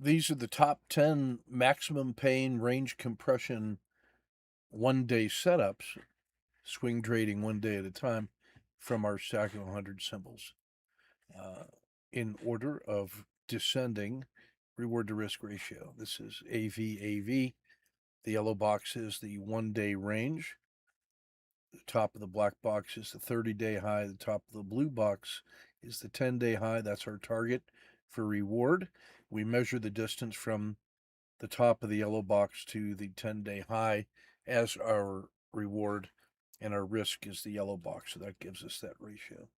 These are the top 10 maximum pain range compression 1-day setups, swing trading 1 day at a time, from our stack of 100 symbols. In order of descending reward to risk ratio. This is AV. The yellow box is the 1-day range. The top of the black box is the 30-day high. The top of the blue box is the 10-day high. That's our target for reward. We measure the distance from the top of the yellow box to the 10-day high as our reward, and our risk is the yellow box, so that gives us that ratio.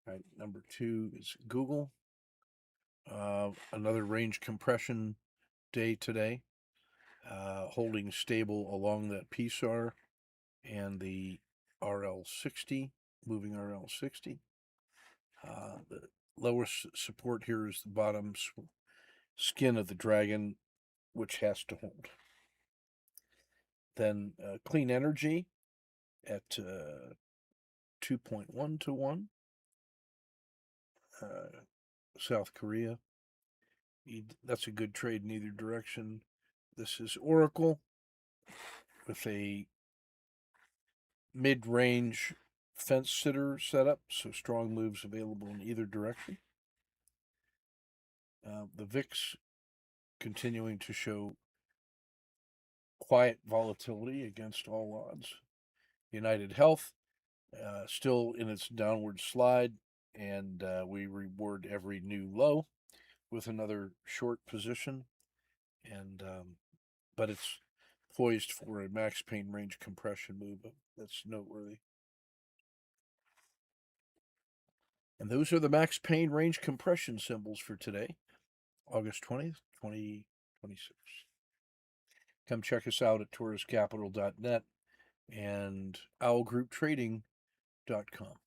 All right, number 2 is Google. Another range compression day today, holding stable along that PSAR and the RL60, moving RL60. The lowest support here is the bottom skin of the dragon, which has to hold. Then clean energy at 2.1 to 1. South Korea. That's a good trade in either direction. This is Oracle with a mid-range fence sitter setup, so strong moves available in either direction. The VIX continuing to show quiet volatility against all odds. United Health still in its downward slide, and we reward every new low with another short position, and but it's poised for a max pain range compression move. That's noteworthy. And those are the max pain range compression symbols for today, August 20th, 2026. Come check us out at touristcapital.net and owlgrouptrading.com.